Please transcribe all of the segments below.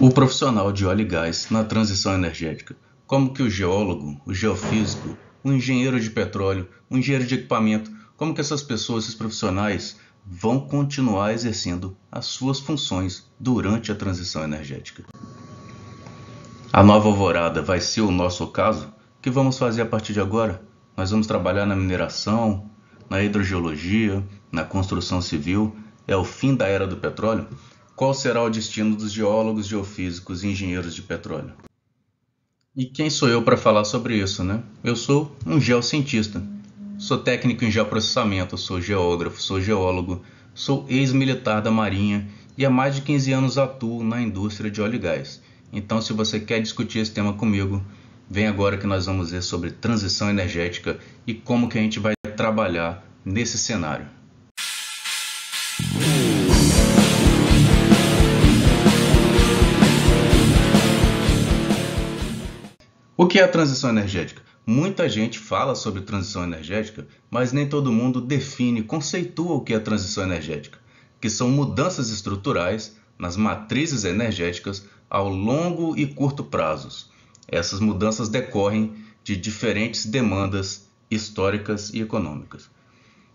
O profissional de óleo e gás na transição energética, como que o geólogo, o geofísico, o engenheiro de petróleo, o engenheiro de equipamento, como que essas pessoas, esses profissionais vão continuar exercendo as suas funções durante a transição energética. A nova alvorada vai ser o nosso caso? O que vamos fazer a partir de agora? Nós vamos trabalhar na mineração, na hidrogeologia, na construção civil. É o fim da era do petróleo? Qual será o destino dos geólogos, geofísicos e engenheiros de petróleo? E quem sou eu para falar sobre isso, né? Eu sou um geocientista. Sou técnico em geoprocessamento, sou geógrafo, sou geólogo, sou ex-militar da Marinha e há mais de 15 anos atuo na indústria de óleo e gás. Então, se você quer discutir esse tema comigo, vem agora que nós vamos ver sobre transição energética e como que a gente vai trabalhar nesse cenário. O que é a transição energética? Muita gente fala sobre transição energética, mas nem todo mundo define, conceitua o que é a transição energética, que são mudanças estruturais nas matrizes energéticas ao longo e curto prazos. Essas mudanças decorrem de diferentes demandas históricas e econômicas.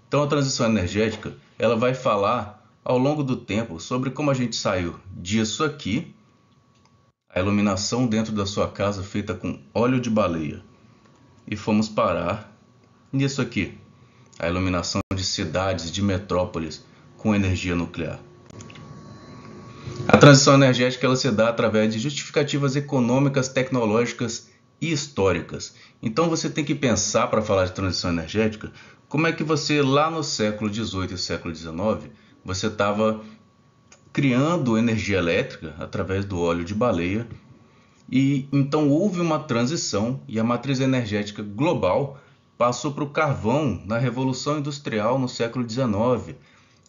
Então, a transição energética, ela vai falar ao longo do tempo sobre como a gente saiu disso aqui, a iluminação dentro da sua casa feita com óleo de baleia, e fomos parar nisso aqui, a iluminação de cidades, de metrópoles com energia nuclear. A transição energética ela se dá através de justificativas econômicas, tecnológicas e históricas. Então você tem que pensar, para falar de transição energética, como é que você lá no século XVIII e século XIX, você estava criando energia elétrica através do óleo de baleia. E então houve uma transição e a matriz energética global passou para o carvão na Revolução Industrial no século XIX,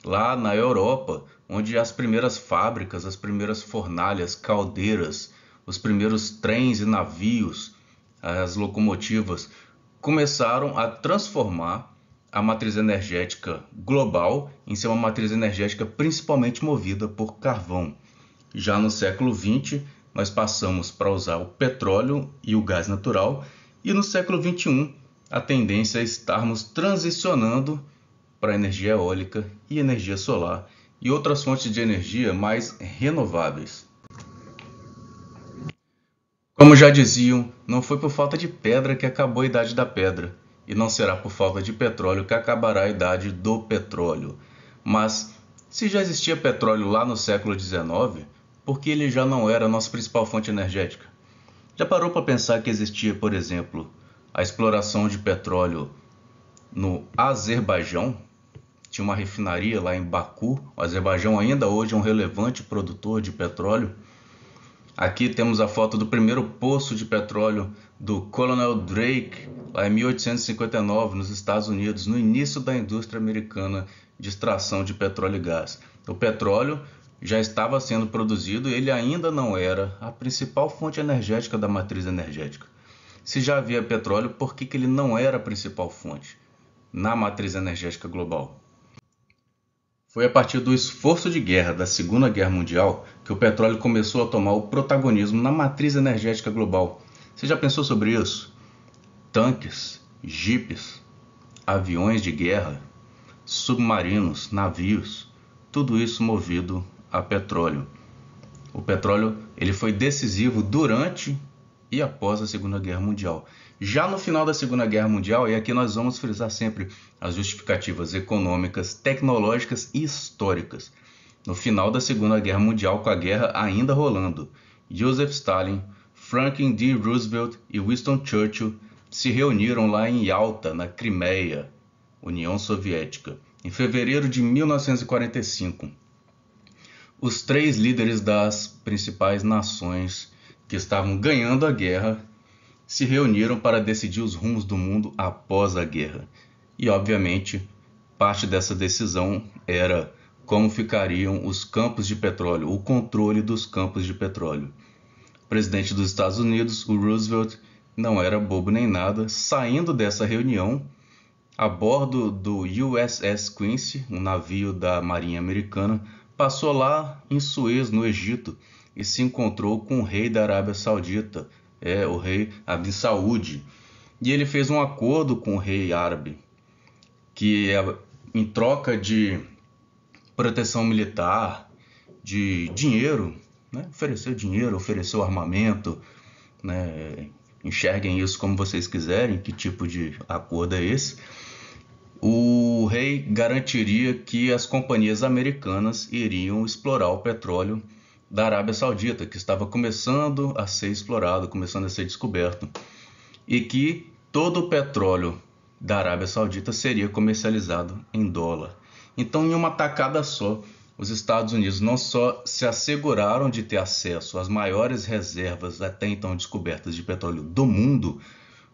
lá na Europa, onde as primeiras fábricas, as primeiras fornalhas, caldeiras, os primeiros trens e navios, as locomotivas, começaram a transformar a matriz energética global em ser uma matriz energética principalmente movida por carvão. Já no século XX, nós passamos para usar o petróleo e o gás natural, e no século XXI, a tendência é estarmos transicionando para energia eólica e energia solar e outras fontes de energia mais renováveis. Como já diziam, não foi por falta de pedra que acabou a idade da pedra, e não será por falta de petróleo que acabará a idade do petróleo. Mas, se já existia petróleo lá no século XIX, por que ele já não era a nossa principal fonte energética? Já parou para pensar que existia, por exemplo, a exploração de petróleo no Azerbaijão? Tinha uma refinaria lá em Baku. O Azerbaijão ainda hoje é um relevante produtor de petróleo. Aqui temos a foto do primeiro poço de petróleo do Colonel Drake, lá em 1859, nos Estados Unidos, no início da indústria americana de extração de petróleo e gás. O petróleo já estava sendo produzido e ele ainda não era a principal fonte energética da matriz energética. Se já havia petróleo, por que ele não era a principal fonte na matriz energética global? Foi a partir do esforço de guerra da Segunda Guerra Mundial que o petróleo começou a tomar o protagonismo na matriz energética global. Você já pensou sobre isso? Tanques, jipes, aviões de guerra, submarinos, navios, tudo isso movido a petróleo. O petróleo ele foi decisivo durante e após a Segunda Guerra Mundial. Já no final da Segunda Guerra Mundial, e aqui nós vamos frisar sempre as justificativas econômicas, tecnológicas e históricas. No final da Segunda Guerra Mundial, com a guerra ainda rolando, Joseph Stalin, Franklin D. Roosevelt e Winston Churchill se reuniram lá em Yalta, na Crimeia, União Soviética, em fevereiro de 1945. Os três líderes das principais nações que estavam ganhando a guerra se reuniram para decidir os rumos do mundo após a guerra. E, obviamente, parte dessa decisão era como ficariam os campos de petróleo, o controle dos campos de petróleo. O presidente dos Estados Unidos, o Roosevelt, não era bobo nem nada, saindo dessa reunião, a bordo do USS Quincy, um navio da Marinha Americana, passou lá em Suez, no Egito, e se encontrou com o rei da Arábia Saudita, o rei Bin Saud. E ele fez um acordo com o rei árabe, que em troca de proteção militar, de dinheiro, né? Ofereceu dinheiro, ofereceu armamento, né? Enxerguem isso como vocês quiserem, que tipo de acordo é esse. O rei garantiria que as companhias americanas iriam explorar o petróleo da Arábia Saudita, que estava começando a ser explorado, começando a ser descoberto, e que todo o petróleo da Arábia Saudita seria comercializado em dólar. Então, em uma tacada só, os Estados Unidos não só se asseguraram de ter acesso às maiores reservas até então descobertas de petróleo do mundo,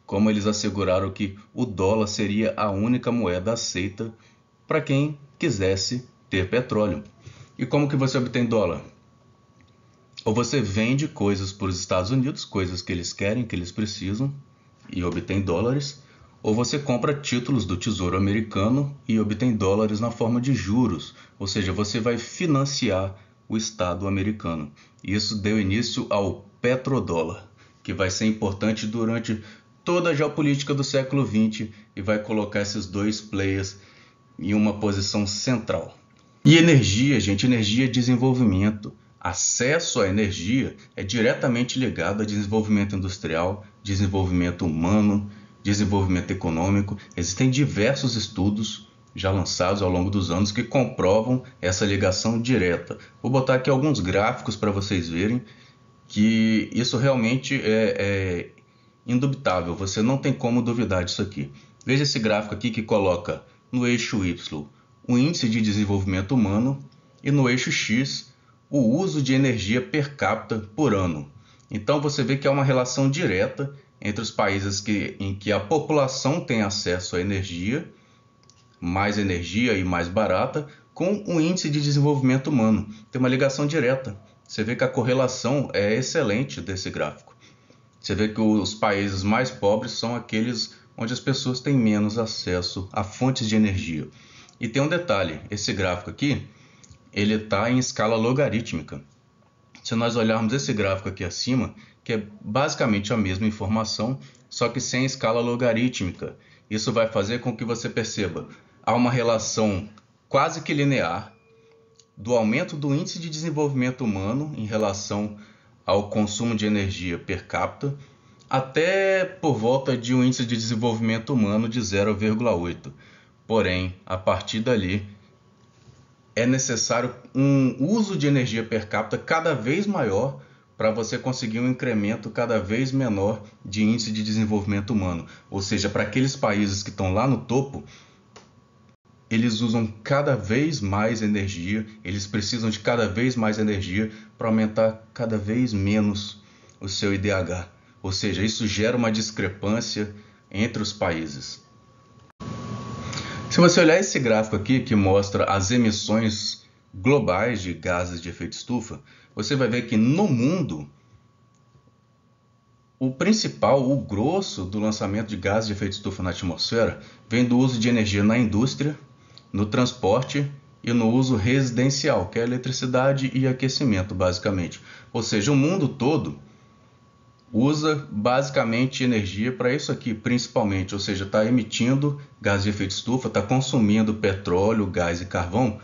como eles asseguraram que o dólar seria a única moeda aceita para quem quisesse ter petróleo. E como que você obtém dólar? Ou você vende coisas para os Estados Unidos, coisas que eles querem, que eles precisam, e obtém dólares, ou você compra títulos do Tesouro Americano e obtém dólares na forma de juros, ou seja, você vai financiar o Estado americano. Isso deu início ao petrodólar, que vai ser importante durante toda a geopolítica do século XX e vai colocar esses dois players em uma posição central. E energia, gente, energia é desenvolvimento. Acesso à energia é diretamente ligado a desenvolvimento industrial, desenvolvimento humano, desenvolvimento econômico. Existem diversos estudos já lançados ao longo dos anos que comprovam essa ligação direta. Vou botar aqui alguns gráficos para vocês verem que isso realmente é indubitável. Você não tem como duvidar disso aqui. Veja esse gráfico aqui que coloca no eixo Y o índice de desenvolvimento humano e no eixo X o uso de energia per capita por ano. Então você vê que há uma relação direta entre os países em que a população tem acesso à energia, mais energia e mais barata, com o índice de desenvolvimento humano. Tem uma ligação direta. Você vê que a correlação é excelente desse gráfico. Você vê que os países mais pobres são aqueles onde as pessoas têm menos acesso a fontes de energia. E tem um detalhe, esse gráfico aqui, ele está em escala logarítmica. Se nós olharmos esse gráfico aqui acima, que é basicamente a mesma informação, só que sem escala logarítmica, isso vai fazer com que você perceba, há uma relação quase que linear do aumento do índice de desenvolvimento humano em relação ao consumo de energia per capita, até por volta de um índice de desenvolvimento humano de 0,8. Porém, a partir dali, é necessário um uso de energia per capita cada vez maior para você conseguir um incremento cada vez menor de índice de desenvolvimento humano. Ou seja, para aqueles países que estão lá no topo, eles usam cada vez mais energia, eles precisam de cada vez mais energia para aumentar cada vez menos o seu IDH. Ou seja, isso gera uma discrepância entre os países. Se você olhar esse gráfico aqui, que mostra as emissões globais de gases de efeito estufa, você vai ver que no mundo, o grosso do lançamento de gases de efeito estufa na atmosfera vem do uso de energia na indústria, no transporte e no uso residencial, que é eletricidade e aquecimento, basicamente. Ou seja, o mundo todo usa basicamente energia para isso aqui, principalmente, ou seja, está emitindo gás de efeito estufa, está consumindo petróleo, gás e carvão,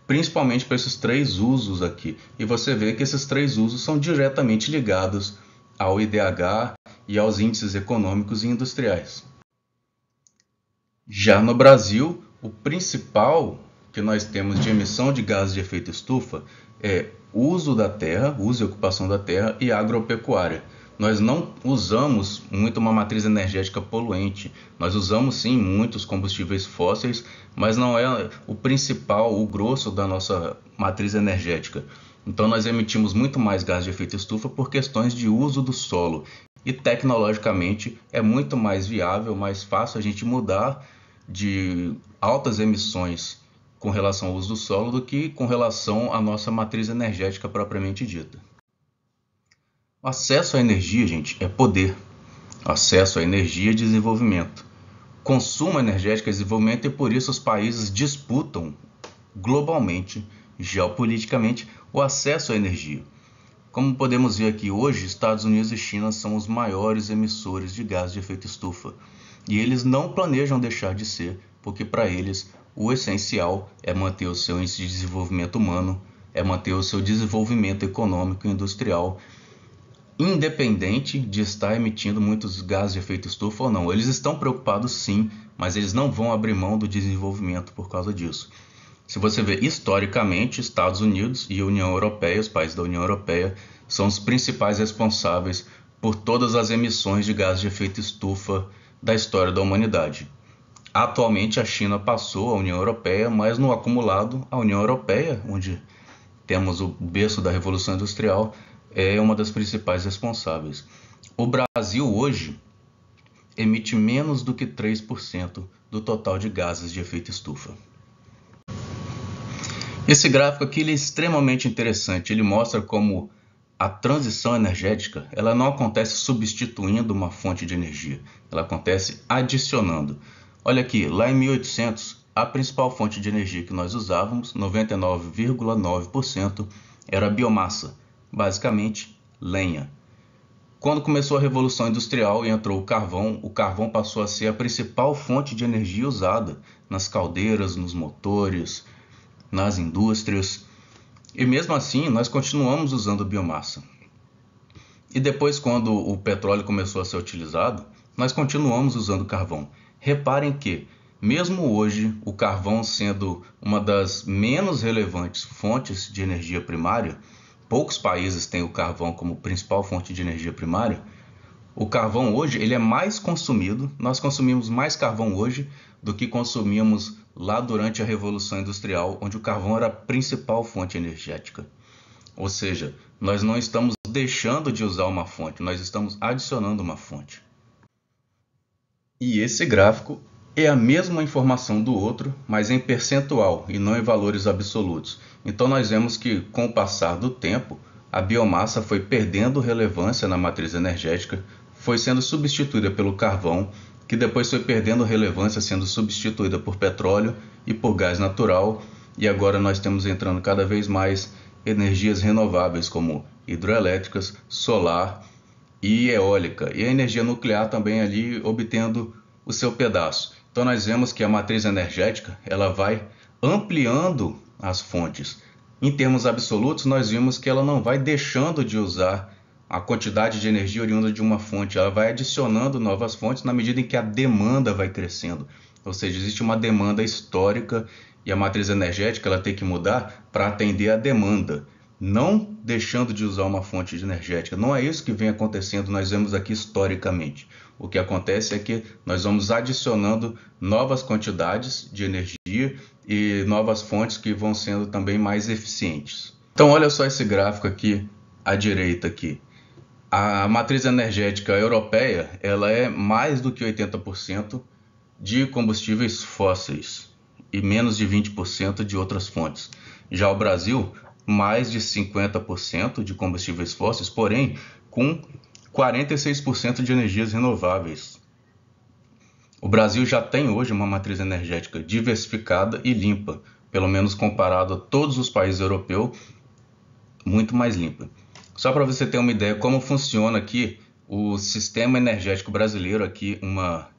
principalmente para esses três usos aqui. E você vê que esses três usos são diretamente ligados ao IDH e aos índices econômicos e industriais. Já no Brasil, o principal que nós temos de emissão de gases de efeito estufa é uso da terra, uso e ocupação da terra e agropecuária. Nós não usamos muito uma matriz energética poluente. Nós usamos sim muitos combustíveis fósseis, mas não é o principal, o grosso da nossa matriz energética. Então nós emitimos muito mais gás de efeito estufa por questões de uso do solo. E tecnologicamente é muito mais viável, mais fácil a gente mudar de altas emissões com relação ao uso do solo do que com relação à nossa matriz energética propriamente dita. O acesso à energia, gente, é poder. O acesso à energia é desenvolvimento. Consumo energético é desenvolvimento e por isso os países disputam globalmente, geopoliticamente, o acesso à energia. Como podemos ver aqui hoje, Estados Unidos e China são os maiores emissores de gás de efeito estufa. E eles não planejam deixar de ser, porque para eles o essencial é manter o seu índice de desenvolvimento humano, é manter o seu desenvolvimento econômico e industrial, independente de estar emitindo muitos gases de efeito estufa ou não. Eles estão preocupados sim, mas eles não vão abrir mão do desenvolvimento por causa disso. Se você vê historicamente, Estados Unidos e a União Europeia, os países da União Europeia, são os principais responsáveis por todas as emissões de gases de efeito estufa da história da humanidade. Atualmente a China passou a União Europeia, mas no acumulado a União Europeia, onde temos o berço da Revolução Industrial, é uma das principais responsáveis. O Brasil hoje emite menos do que 3% do total de gases de efeito estufa. Esse gráfico aqui ele é extremamente interessante. Ele mostra como a transição energética ela não acontece substituindo uma fonte de energia, ela acontece adicionando. Olha aqui, lá em 1800, a principal fonte de energia que nós usávamos, 99,9%, era a biomassa, basicamente lenha. Quando começou a Revolução Industrial e entrou o carvão passou a ser a principal fonte de energia usada nas caldeiras, nos motores, nas indústrias. E mesmo assim, nós continuamos usando biomassa. E depois, quando o petróleo começou a ser utilizado, nós continuamos usando carvão. Reparem que, mesmo hoje, o carvão sendo uma das menos relevantes fontes de energia primária, poucos países têm o carvão como principal fonte de energia primária, o carvão hoje ele é mais consumido, nós consumimos mais carvão hoje do que consumíamos lá durante a Revolução Industrial, onde o carvão era a principal fonte energética. Ou seja, nós não estamos deixando de usar uma fonte, nós estamos adicionando uma fonte. E esse gráfico é a mesma informação do outro, mas em percentual e não em valores absolutos. Então nós vemos que, com o passar do tempo, a biomassa foi perdendo relevância na matriz energética, foi sendo substituída pelo carvão, que depois foi perdendo relevância, sendo substituída por petróleo e por gás natural, e agora nós temos entrando cada vez mais energias renováveis, como hidroelétricas, solar e eólica, e a energia nuclear também ali obtendo o seu pedaço. Então nós vemos que a matriz energética ela vai ampliando as fontes. Em termos absolutos, nós vimos que ela não vai deixando de usar a quantidade de energia oriunda de uma fonte, ela vai adicionando novas fontes na medida em que a demanda vai crescendo. Ou seja, existe uma demanda histórica e a matriz energética ela tem que mudar para atender a demanda, não deixando de usar uma fonte energética. Não é isso que vem acontecendo, nós vemos aqui historicamente. O que acontece é que nós vamos adicionando novas quantidades de energia e novas fontes que vão sendo também mais eficientes. Então olha só esse gráfico aqui à direita aqui. A matriz energética europeia ela é mais do que 80% de combustíveis fósseis e menos de 20% de outras fontes. Já o Brasil, mais de 50% de combustíveis fósseis, porém com 46% de energias renováveis. O Brasil já tem hoje uma matriz energética diversificada e limpa, pelo menos comparado a todos os países europeus, muito mais limpa. Só para você ter uma ideia como funciona aqui o sistema energético brasileiro, aqui uma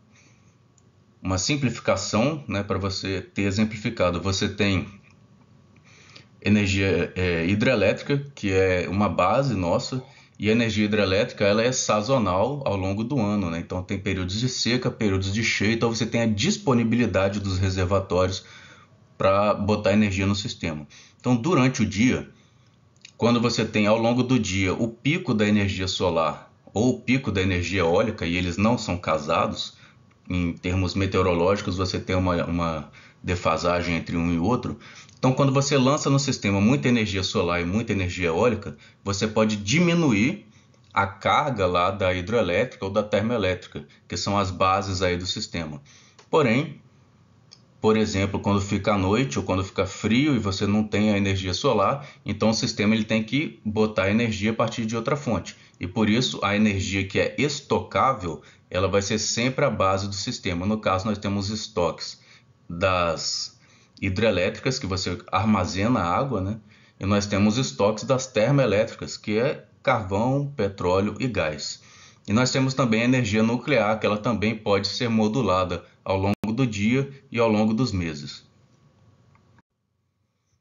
simplificação, né, para você ter exemplificado. Você tem energia hidrelétrica, que é uma base nossa, e a energia hidrelétrica ela é sazonal ao longo do ano, né? Então tem períodos de seca, períodos de cheio, então você tem a disponibilidade dos reservatórios para botar energia no sistema. Então durante o dia, quando você tem ao longo do dia o pico da energia solar ou o pico da energia eólica, e eles não são casados, em termos meteorológicos você tem uma defasagem entre um e outro. Então quando você lança no sistema muita energia solar e muita energia eólica, você pode diminuir a carga lá da hidroelétrica ou da termoelétrica, que são as bases aí do sistema. Porém, por exemplo, quando fica à noite ou quando fica frio e você não tem a energia solar, então o sistema ele tem que botar energia a partir de outra fonte. E por isso a energia que é estocável, ela vai ser sempre a base do sistema. No caso, nós temos estoques das hidrelétricas, que você armazena água, né? E nós temos estoques das termoelétricas, que é carvão, petróleo e gás. E nós temos também a energia nuclear, que ela também pode ser modulada ao longo do dia e ao longo dos meses.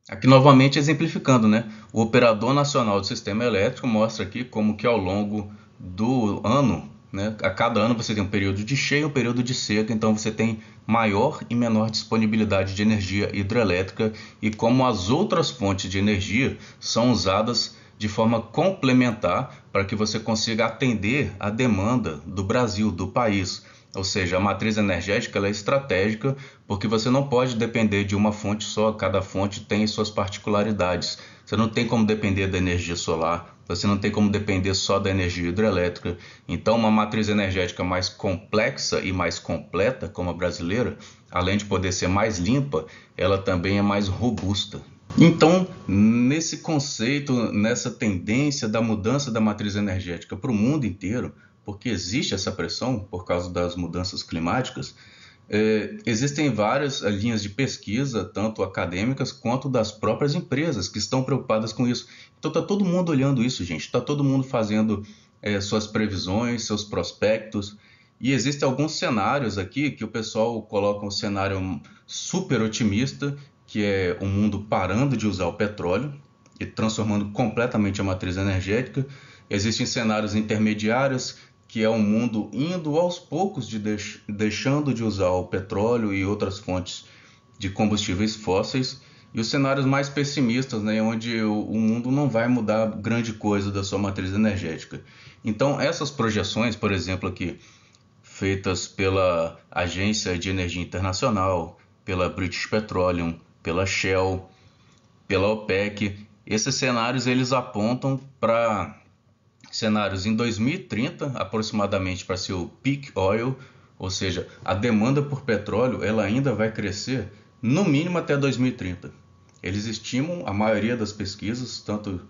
Aqui novamente exemplificando, né? O Operador Nacional do Sistema Elétrico mostra aqui como que ao longo do ano, né, a cada ano você tem um período de cheia e um período de seca, então você tem maior e menor disponibilidade de energia hidrelétrica e como as outras fontes de energia são usadas de forma complementar para que você consiga atender a demanda do Brasil, do país. Ou seja, a matriz energética ela é estratégica porque você não pode depender de uma fonte só, cada fonte tem suas particularidades. Você não tem como depender da energia solar, você não tem como depender só da energia hidrelétrica. Então, uma matriz energética mais complexa e mais completa, como a brasileira, além de poder ser mais limpa, ela também é mais robusta. Então, nesse conceito, nessa tendência da mudança da matriz energética para o mundo inteiro, porque existe essa pressão por causa das mudanças climáticas, existem várias linhas de pesquisa, tanto acadêmicas quanto das próprias empresas que estão preocupadas com isso. Então está todo mundo olhando isso, gente. Está todo mundo fazendo suas previsões, seus prospectos. E existem alguns cenários aqui que o pessoal coloca um cenário super otimista, que é o mundo parando de usar o petróleo e transformando completamente a matriz energética. Existem cenários intermediários, que é um mundo indo aos poucos deixando de usar o petróleo e outras fontes de combustíveis fósseis, e os cenários mais pessimistas, né, onde o mundo não vai mudar grande coisa da sua matriz energética. Então, essas projeções, por exemplo, aqui, feitas pela Agência de Energia Internacional, pela British Petroleum, pela Shell, pela OPEC, esses cenários eles apontam para cenários em 2030, aproximadamente para ser o peak oil, ou seja, a demanda por petróleo ela ainda vai crescer no mínimo até 2030. Eles estimam, a maioria das pesquisas, tanto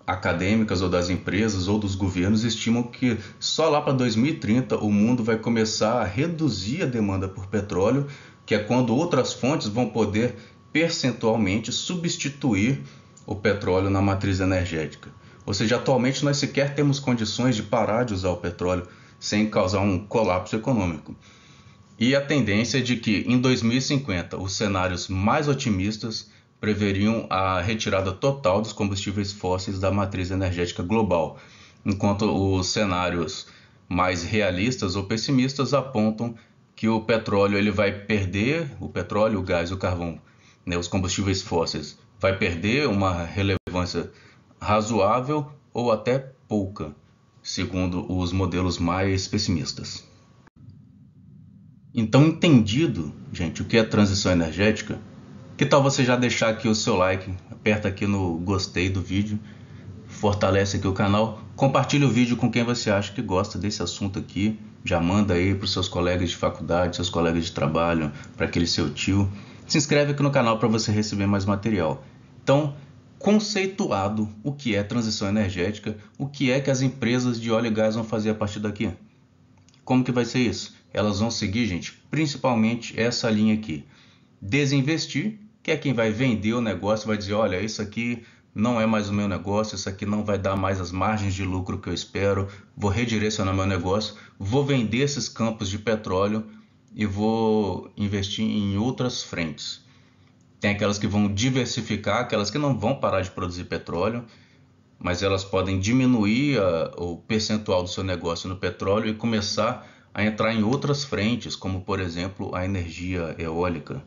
acadêmicas ou das empresas ou dos governos, estimam que só lá para 2030 o mundo vai começar a reduzir a demanda por petróleo, que é quando outras fontes vão poder percentualmente substituir o petróleo na matriz energética. Ou seja, atualmente nós sequer temos condições de parar de usar o petróleo sem causar um colapso econômico. E a tendência é de que em 2050 os cenários mais otimistas preveriam a retirada total dos combustíveis fósseis da matriz energética global, enquanto os cenários mais realistas ou pessimistas apontam que o petróleo ele vai perder, o petróleo, o gás, o carvão, né, os combustíveis fósseis, vai perder uma relevância razoável ou até pouca, segundo os modelos mais pessimistas. Então, entendido, gente, o que é transição energética, que tal você já deixar aqui o seu like, aperta aqui no gostei do vídeo, fortalece aqui o canal, compartilha o vídeo com quem você acha que gosta desse assunto aqui, já manda aí para os seus colegas de faculdade, seus colegas de trabalho, para aquele seu tio. Se inscreve aqui no canal para você receber mais material. Então, conceituado o que é transição energética, o que é que as empresas de óleo e gás vão fazer a partir daqui. Como que vai ser isso? Elas vão seguir, gente, principalmente essa linha aqui. Desinvestir, que é quem vai vender o negócio, vai dizer, olha, isso aqui não é mais o meu negócio, isso aqui não vai dar mais as margens de lucro que eu espero, vou redirecionar meu negócio, vou vender esses campos de petróleo e vou investir em outras frentes. Tem aquelas que vão diversificar, aquelas que não vão parar de produzir petróleo, mas elas podem diminuir o percentual do seu negócio no petróleo e começar a entrar em outras frentes, como por exemplo a energia eólica.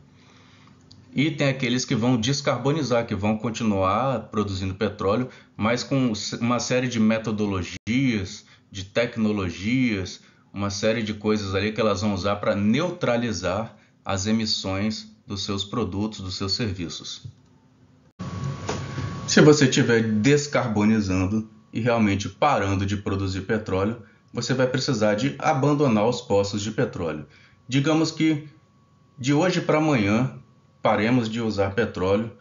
E tem aqueles que vão descarbonizar, que vão continuar produzindo petróleo, mas com uma série de metodologias, de tecnologias, uma série de coisas ali que elas vão usar para neutralizar as emissões dos seus produtos, dos seus serviços. Se você estiver descarbonizando e realmente parando de produzir petróleo, você vai precisar de abandonar os poços de petróleo. Digamos que de hoje para amanhã paremos de usar petróleo.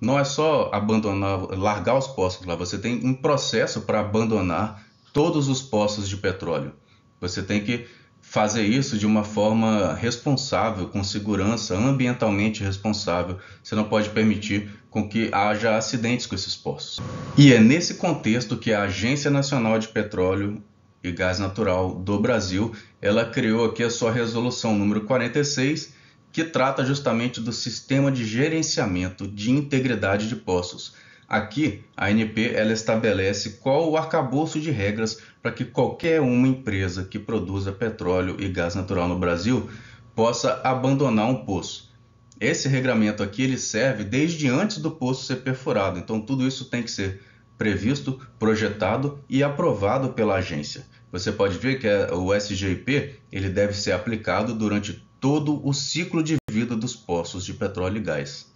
Não é só abandonar, largar os poços lá, você tem um processo para abandonar todos os poços de petróleo. Você tem que fazer isso de uma forma responsável, com segurança, ambientalmente responsável. Você não pode permitir com que haja acidentes com esses poços. E é nesse contexto que a Agência Nacional de Petróleo e Gás Natural do Brasil, ela criou aqui a sua resolução número 46, que trata justamente do sistema de gerenciamento de integridade de poços. Aqui, a ANP ela estabelece qual o arcabouço de regras para que qualquer uma empresa que produza petróleo e gás natural no Brasil possa abandonar um poço. Esse regramento aqui ele serve desde antes do poço ser perfurado, então tudo isso tem que ser previsto, projetado e aprovado pela agência. Você pode ver que o SGIP ele deve ser aplicado durante todo o ciclo de vida dos poços de petróleo e gás.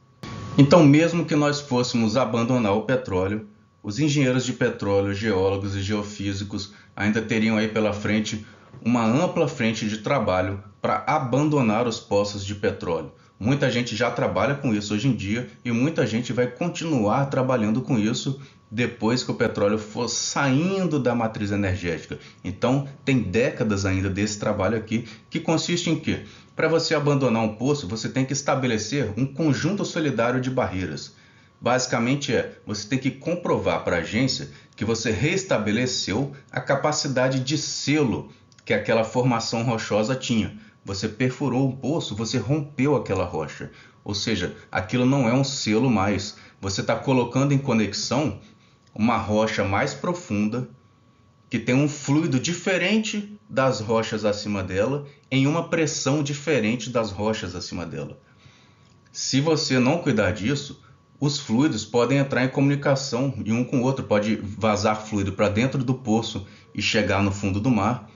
Então, mesmo que nós fôssemos abandonar o petróleo, os engenheiros de petróleo, geólogos e geofísicos ainda teriam aí pela frente uma ampla frente de trabalho para abandonar os poços de petróleo. Muita gente já trabalha com isso hoje em dia e muita gente vai continuar trabalhando com isso depois que o petróleo for saindo da matriz energética. Então, tem décadas ainda desse trabalho aqui, que consiste em quê? Para você abandonar um poço, você tem que estabelecer um conjunto solidário de barreiras. Basicamente você tem que comprovar para a agência que você restabeleceu a capacidade de selo que aquela formação rochosa tinha. Você perfurou um poço, você rompeu aquela rocha. Ou seja, aquilo não é um selo mais. Você está colocando em conexão uma rocha mais profunda, que tem um fluido diferente das rochas acima dela, em uma pressão diferente das rochas acima dela. Se você não cuidar disso, os fluidos podem entrar em comunicação de um com o outro. Pode vazar fluido para dentro do poço e chegar no fundo do mar.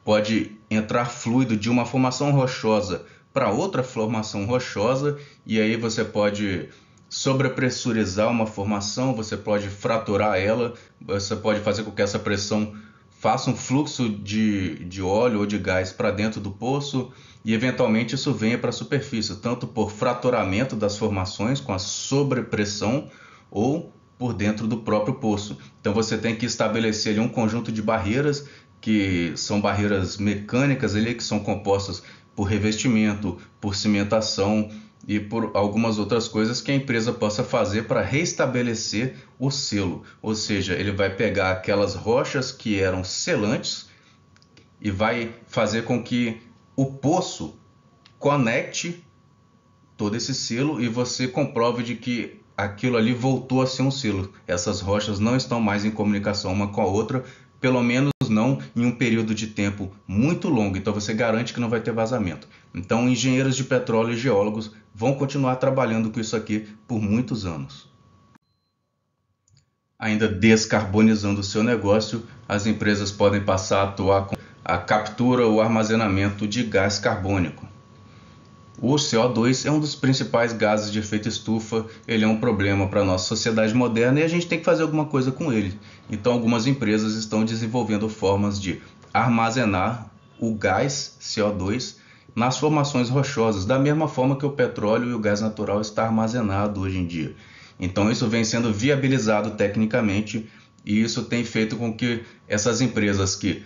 Pode entrar fluido de uma formação rochosa para outra formação rochosa, e aí você pode sobrepressurizar uma formação, você pode fraturar ela, você pode fazer com que essa pressão faça um fluxo de óleo ou de gás para dentro do poço e eventualmente isso venha para a superfície, tanto por fraturamento das formações com a sobrepressão ou por dentro do próprio poço. Então você tem que estabelecer ali um conjunto de barreiras que são barreiras mecânicas ali, que são compostas por revestimento, por cimentação e por algumas outras coisas que a empresa possa fazer para restabelecer o selo. Ou seja, ele vai pegar aquelas rochas que eram selantes e vai fazer com que o poço conecte todo esse selo e você comprove de que aquilo ali voltou a ser um selo. Essas rochas não estão mais em comunicação uma com a outra, pelo menos não em um período de tempo muito longo, então você garante que não vai ter vazamento. Então, engenheiros de petróleo e geólogos vão continuar trabalhando com isso aqui por muitos anos. Ainda descarbonizando o seu negócio, as empresas podem passar a atuar com a captura ou armazenamento de gás carbônico. O CO2 é um dos principais gases de efeito estufa, ele é um problema para a nossa sociedade moderna e a gente tem que fazer alguma coisa com ele. Então algumas empresas estão desenvolvendo formas de armazenar o gás CO2 nas formações rochosas, da mesma forma que o petróleo e o gás natural está armazenado hoje em dia. Então isso vem sendo viabilizado tecnicamente e isso tem feito com que essas empresas que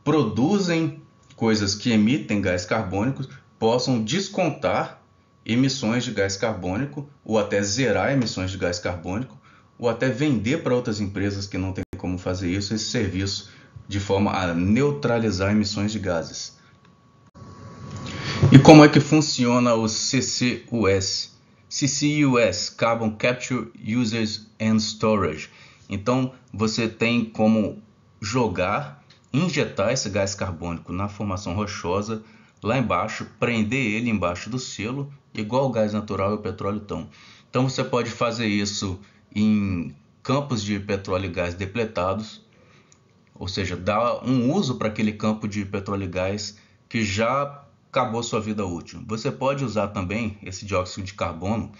produzem coisas que emitem gás carbônico possam descontar emissões de gás carbônico ou até zerar emissões de gás carbônico ou até vender para outras empresas que não têm como fazer isso, esse serviço, de forma a neutralizar emissões de gases. E como é que funciona o CCUS? CCUS, Carbon Capture, Usage and Storage. Então você tem como injetar esse gás carbônico na formação rochosa, lá embaixo, prender ele embaixo do selo, igual o gás natural e o petróleo estão. Então você pode fazer isso em campos de petróleo e gás depletados, ou seja, dar um uso para aquele campo de petróleo e gás que já acabou sua vida útil. Você pode usar também esse dióxido de carbono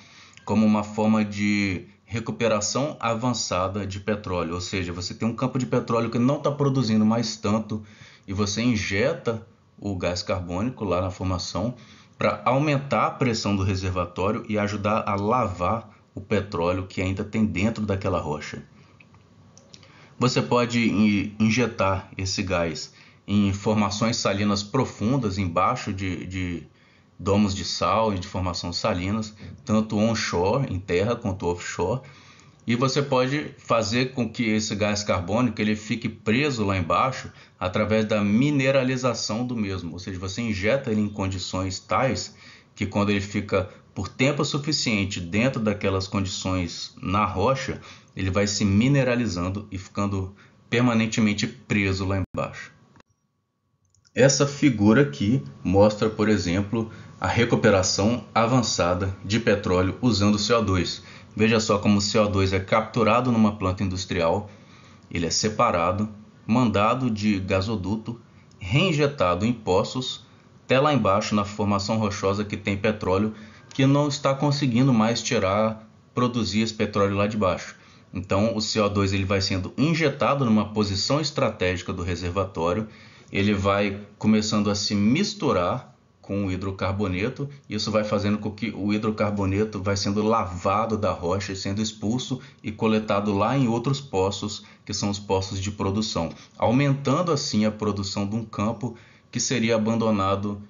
como uma forma de recuperação avançada de petróleo, ou seja, você tem um campo de petróleo que não está produzindo mais tanto e você injeta o gás carbônico lá na formação para aumentar a pressão do reservatório e ajudar a lavar o petróleo que ainda tem dentro daquela rocha. Você pode injetar esse gás em formações salinas profundas embaixo de domos de sal e de formação salinas, tanto onshore, em terra, quanto offshore. E você pode fazer com que esse gás carbônico ele fique preso lá embaixo através da mineralização do mesmo. Ou seja, você injeta ele em condições tais que quando ele fica por tempo suficiente dentro daquelas condições na rocha, ele vai se mineralizando e ficando permanentemente preso lá embaixo. Essa figura aqui mostra, por exemplo, a recuperação avançada de petróleo usando CO2. Veja só como o CO2 é capturado numa planta industrial, ele é separado, mandado de gasoduto, reinjetado em poços, até lá embaixo na formação rochosa que tem petróleo, que não está conseguindo mais produzir esse petróleo lá de baixo. Então o CO2 ele vai sendo injetado numa posição estratégica do reservatório, ele vai começando a se misturar com o hidrocarboneto, isso vai fazendo com que o hidrocarboneto vai sendo lavado da rocha e sendo expulso e coletado lá em outros poços, que são os poços de produção, aumentando assim a produção de um campo que seria abandonado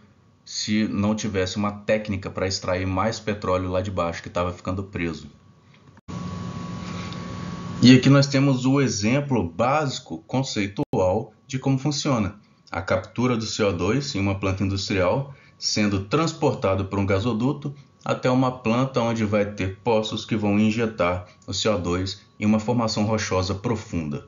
se não tivesse uma técnica para extrair mais petróleo lá de baixo que estava ficando preso. E aqui nós temos o exemplo básico, conceitual, de como funciona a captura do CO2 em uma planta industrial, sendo transportado por um gasoduto até uma planta onde vai ter poços que vão injetar o CO2 em uma formação rochosa profunda.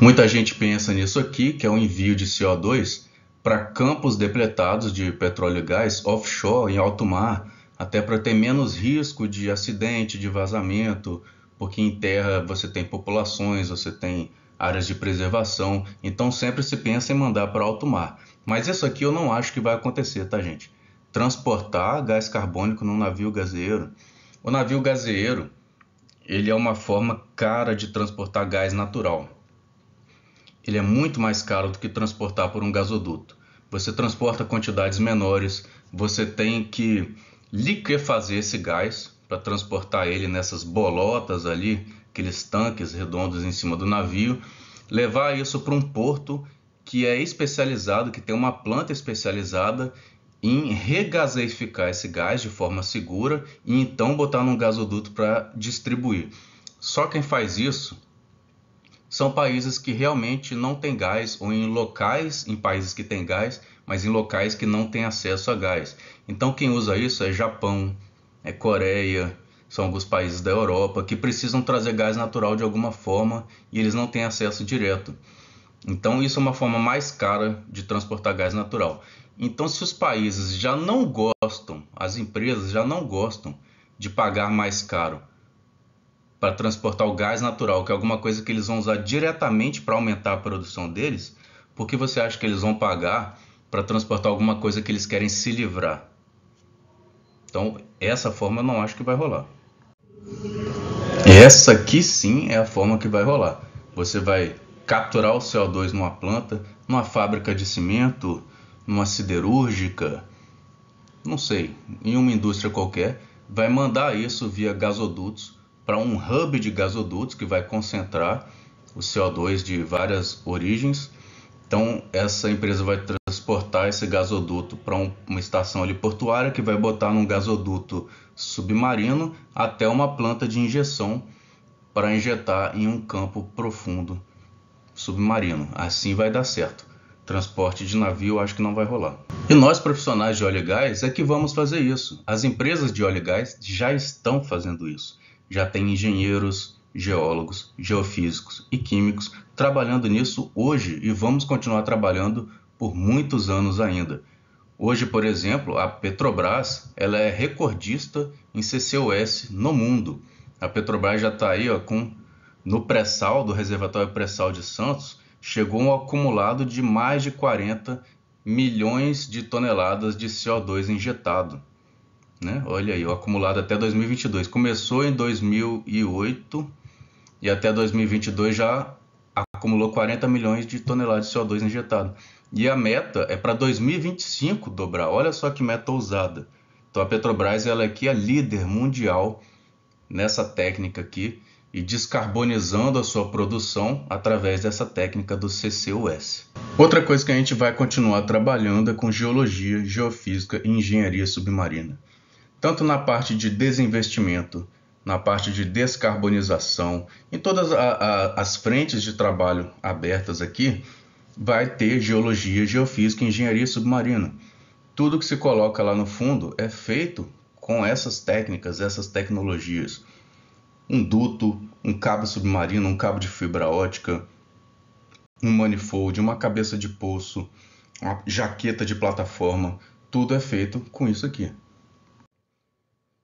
Muita gente pensa nisso aqui, que é o envio de CO2 para campos depletados de petróleo e gás offshore, em alto mar, até para ter menos risco de acidente, de vazamento, porque em terra você tem populações, você tem áreas de preservação, então sempre se pensa em mandar para alto mar. Mas isso aqui eu não acho que vai acontecer, tá, gente? Transportar gás carbônico num navio gazeeiro. O navio gazeeiro, ele é uma forma cara de transportar gás natural. Ele é muito mais caro do que transportar por um gasoduto. Você transporta quantidades menores, você tem que liquefazer esse gás para transportar ele nessas bolotas ali, aqueles tanques redondos em cima do navio, levar isso para um porto que é especializado, que tem uma planta especializada em regasificar esse gás de forma segura e então botar num gasoduto para distribuir. Só quem faz isso são países que realmente não têm gás, ou em países que têm gás, mas em locais que não têm acesso a gás. Então quem usa isso é Japão, é Coreia, são alguns países da Europa que precisam trazer gás natural de alguma forma e eles não têm acesso direto. Então isso é uma forma mais cara de transportar gás natural. Então se os países já não gostam, as empresas já não gostam de pagar mais caro para transportar o gás natural, que é alguma coisa que eles vão usar diretamente para aumentar a produção deles, por que você acha que eles vão pagar para transportar alguma coisa que eles querem se livrar? Então, essa forma eu não acho que vai rolar. Essa aqui sim é a forma que vai rolar. Você vai capturar o CO2 numa planta, numa fábrica de cimento, numa siderúrgica, não sei, em uma indústria qualquer, vai mandar isso via gasodutos para um hub de gasodutos que vai concentrar o CO2 de várias origens. Então essa empresa vai transportar esse gasoduto para uma estação ali portuária que vai botar num gasoduto submarino até uma planta de injeção para injetar em um campo profundo submarino. Assim vai dar certo. Transporte de navio acho que não vai rolar. E nós profissionais de óleo e gás é que vamos fazer isso. As empresas de óleo e gás já estão fazendo isso. Já tem engenheiros, geólogos, geofísicos e químicos trabalhando nisso hoje e vamos continuar trabalhando por muitos anos ainda. Hoje, por exemplo, a Petrobras ela é recordista em CCUS no mundo. A Petrobras já está aí no pré-sal do reservatório pré-sal de Santos, chegou um acumulado de mais de 40 milhões de toneladas de CO2 injetado. Né? Olha aí, o acumulado até 2022. Começou em 2008 e até 2022 já acumulou 40 milhões de toneladas de CO2 injetado. E a meta é para 2025 dobrar. Olha só que meta ousada. Então a Petrobras ela aqui é líder mundial nessa técnica aqui e descarbonizando a sua produção através dessa técnica do CCUS. Outra coisa que a gente vai continuar trabalhando é com geologia, geofísica e engenharia submarina. Tanto na parte de desinvestimento, na parte de descarbonização, em todas as frentes de trabalho abertas aqui, vai ter geologia, geofísica e engenharia submarina. Tudo que se coloca lá no fundo é feito com essas técnicas, essas tecnologias. Um duto, um cabo submarino, um cabo de fibra ótica, um manifold, uma cabeça de poço, uma jaqueta de plataforma, tudo é feito com isso aqui.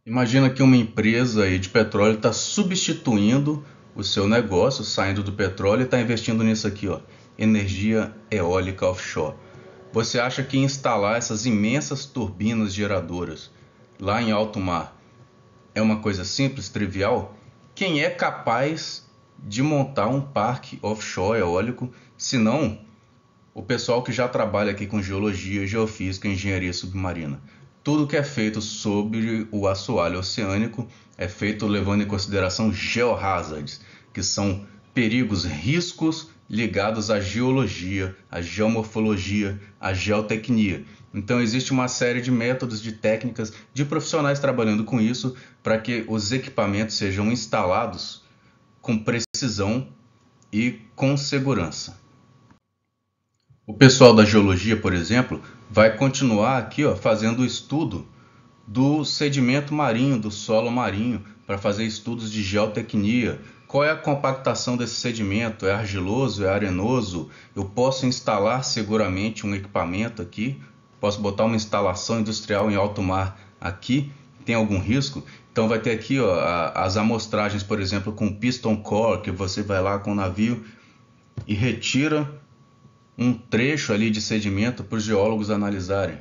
Imagina que uma empresa aí de petróleo está substituindo o seu negócio, saindo do petróleo e está investindo nisso aqui, ó, energia eólica offshore. Você acha que instalar essas imensas turbinas geradoras lá em alto mar é uma coisa simples, trivial? Quem é capaz de montar um parque offshore eólico, se não o pessoal que já trabalha aqui com geologia, geofísica e engenharia submarina? Tudo que é feito sobre o assoalho oceânico é feito levando em consideração geohazards, que são perigos, riscos ligados à geologia, à geomorfologia, à geotecnia. Então existe uma série de métodos, de técnicas, de profissionais trabalhando com isso para que os equipamentos sejam instalados com precisão e com segurança. O pessoal da geologia, por exemplo, vai continuar aqui, ó, fazendo o estudo do sedimento marinho, do solo marinho, para fazer estudos de geotecnia. Qual é a compactação desse sedimento? É argiloso? É arenoso? Eu posso instalar seguramente um equipamento aqui? Posso botar uma instalação industrial em alto mar aqui? Tem algum risco? Então vai ter aqui, ó, as amostragens, por exemplo, com piston core, que você vai lá com o navio e retira um trecho ali de sedimento para os geólogos analisarem.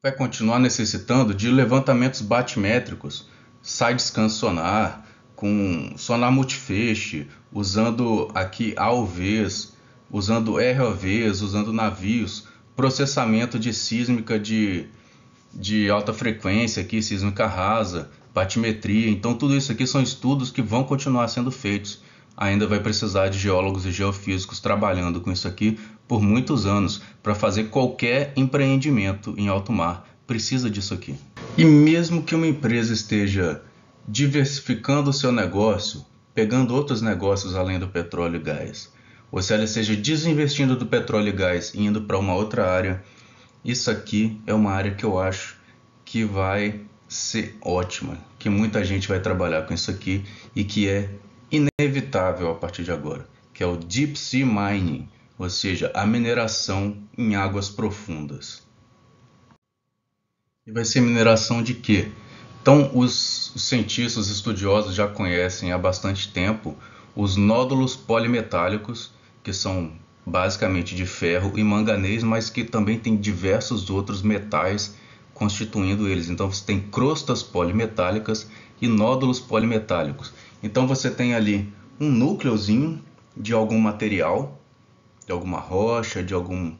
Vai continuar necessitando de levantamentos batimétricos, side-scan sonar, com sonar multifeixe, usando aqui AUVs, usando ROVs, usando navios, processamento de sísmica de alta frequência aqui, sísmica rasa, batimetria. Então tudo isso aqui são estudos que vão continuar sendo feitos. Ainda vai precisar de geólogos e geofísicos trabalhando com isso aqui por muitos anos para fazer qualquer empreendimento em alto mar. Precisa disso aqui. E mesmo que uma empresa esteja diversificando o seu negócio, pegando outros negócios além do petróleo e gás, ou se ela esteja desinvestindo do petróleo e gás e indo para uma outra área, isso aqui é uma área que eu acho que vai ser ótima, que muita gente vai trabalhar com isso aqui e que é inevitável a partir de agora, que é o Deep Sea Mining, ou seja, a mineração em águas profundas. E vai ser mineração de quê? Então, os cientistas estudiosos já conhecem há bastante tempo os nódulos polimetálicos, que são basicamente de ferro e manganês, mas que também tem diversos outros metais constituindo eles. Então você tem crostas polimetálicas e nódulos polimetálicos. Então você tem ali um núcleozinho de algum material, de alguma rocha, de alguma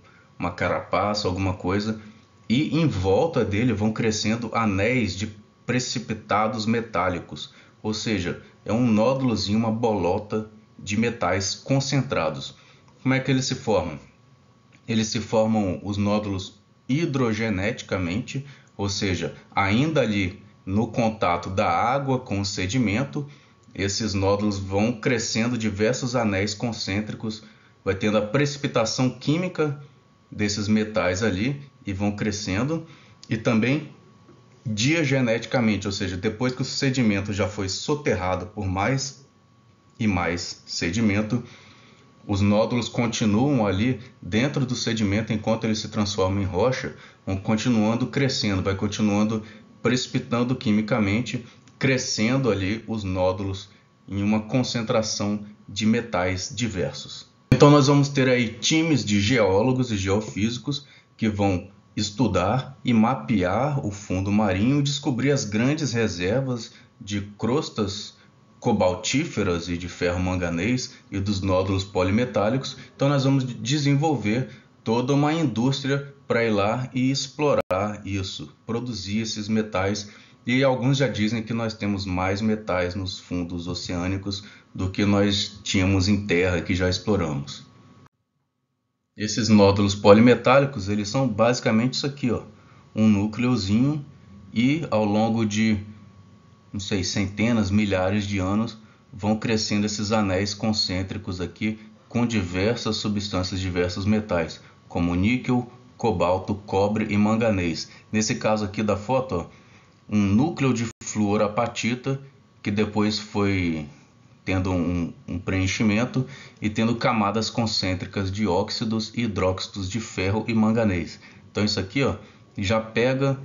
carapaça, alguma coisa, e em volta dele vão crescendo anéis de precipitados metálicos, ou seja, é um nódulozinho, uma bolota de metais concentrados. Como é que eles se formam? Eles se formam os nódulos hidrogeneticamente, ou seja, ainda ali no contato da água com o sedimento, esses nódulos vão crescendo diversos anéis concêntricos, vai tendo a precipitação química desses metais ali e vão crescendo, e também diageneticamente, ou seja, depois que o sedimento já foi soterrado por mais e mais sedimento, os nódulos continuam ali dentro do sedimento enquanto ele se transforma em rocha, vão continuando crescendo, vai continuando precipitando quimicamente, crescendo ali os nódulos em uma concentração de metais diversos. Então nós vamos ter aí times de geólogos e geofísicos que vão estudar e mapear o fundo marinho e descobrir as grandes reservas de crostas cobaltíferas e de ferro-manganês e dos nódulos polimetálicos. Então nós vamos desenvolver toda uma indústria para ir lá e explorar isso, produzir esses metais. E alguns já dizem que nós temos mais metais nos fundos oceânicos do que nós tínhamos em terra que já exploramos. Esses nódulos polimetálicos, eles são basicamente isso aqui, ó, um núcleozinho, e ao longo de, não sei, centenas, milhares de anos, vão crescendo esses anéis concêntricos aqui com diversas substâncias, diversos metais, como níquel, cobalto, cobre e manganês. Nesse caso aqui da foto, ó, um núcleo de fluorapatita que depois foi tendo um preenchimento e tendo camadas concêntricas de óxidos e hidróxidos de ferro e manganês. Então isso aqui, ó, já pega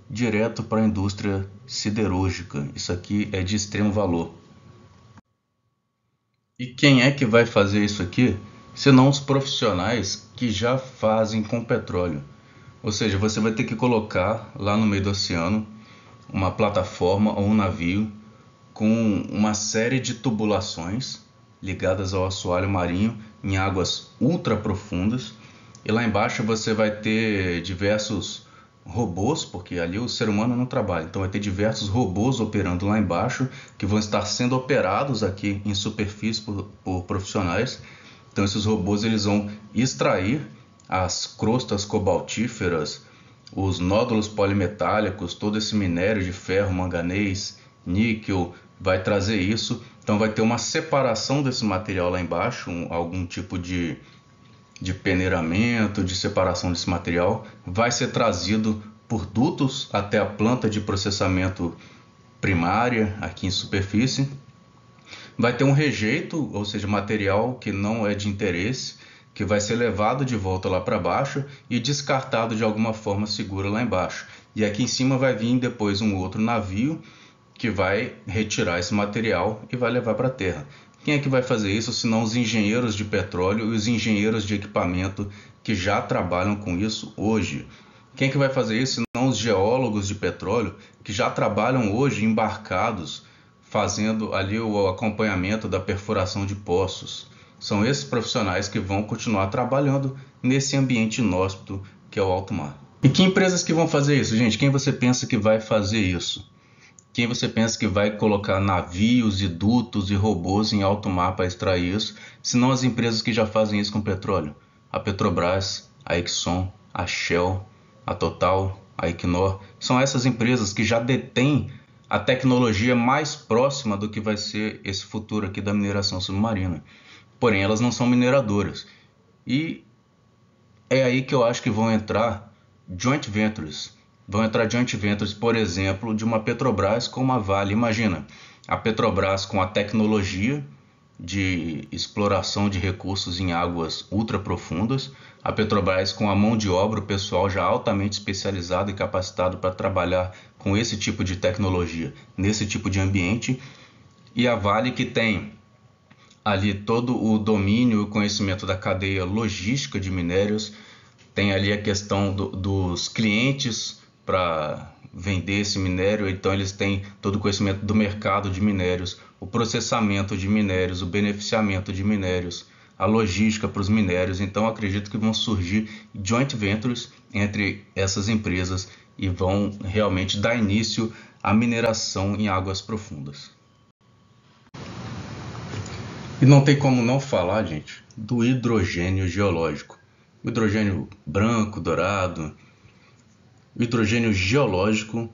direto para a indústria siderúrgica. Isso aqui é de extremo valor. E quem é que vai fazer isso aqui? Senão os profissionais que já fazem com petróleo. Ou seja, você vai ter que colocar lá no meio do oceano uma plataforma ou um navio com uma série de tubulações ligadas ao assoalho marinho em águas ultra profundas. E lá embaixo você vai ter diversos robôs, porque ali o ser humano não trabalha. Então vai ter diversos robôs operando lá embaixo, que vão estar sendo operados aqui em superfície por profissionais. Então esses robôs eles vão extrair as crostas cobaltíferas, os nódulos polimetálicos, todo esse minério de ferro, manganês, níquel, vai trazer isso. Então vai ter uma separação desse material lá embaixo, algum tipo de peneiramento, de separação desse material. Vai ser trazido por dutos até a planta de processamento primária, aqui em superfície. Vai ter um rejeito, ou seja, material que não é de interesse, que vai ser levado de volta lá para baixo e descartado de alguma forma segura lá embaixo. E aqui em cima vai vir depois um outro navio que vai retirar esse material e vai levar para a terra. Quem é que vai fazer isso, senão os engenheiros de petróleo e os engenheiros de equipamento que já trabalham com isso hoje? Quem é que vai fazer isso, senão os geólogos de petróleo que já trabalham hoje embarcados, fazendo ali o acompanhamento da perfuração de poços? São esses profissionais que vão continuar trabalhando nesse ambiente inóspito que é o alto mar. E que empresas que vão fazer isso, gente? Quem você pensa que vai fazer isso? Quem você pensa que vai colocar navios e dutos e robôs em alto mar para extrair isso, senão as empresas que já fazem isso com petróleo? A Petrobras, a Exxon, a Shell, a Total, a Equinor, são essas empresas que já detêm a tecnologia mais próxima do que vai ser esse futuro aqui da mineração submarina. Porém, elas não são mineradoras. E é aí que eu acho que vão entrar joint ventures. Vão entrar joint ventures, por exemplo, de uma Petrobras com uma Vale. Imagina, a Petrobras com a tecnologia de exploração de recursos em águas ultra profundas, a Petrobras com a mão de obra, o pessoal já altamente especializado e capacitado para trabalhar com esse tipo de tecnologia, nesse tipo de ambiente, e a Vale que tem ali todo o domínio e o conhecimento da cadeia logística de minérios, tem ali a questão dos clientes para vender esse minério, então eles têm todo o conhecimento do mercado de minérios, o processamento de minérios, o beneficiamento de minérios, a logística para os minérios. Então acredito que vão surgir joint ventures entre essas empresas e vão realmente dar início à mineração em águas profundas. E não tem como não falar, gente, do hidrogênio geológico. O hidrogênio branco, dourado. O hidrogênio geológico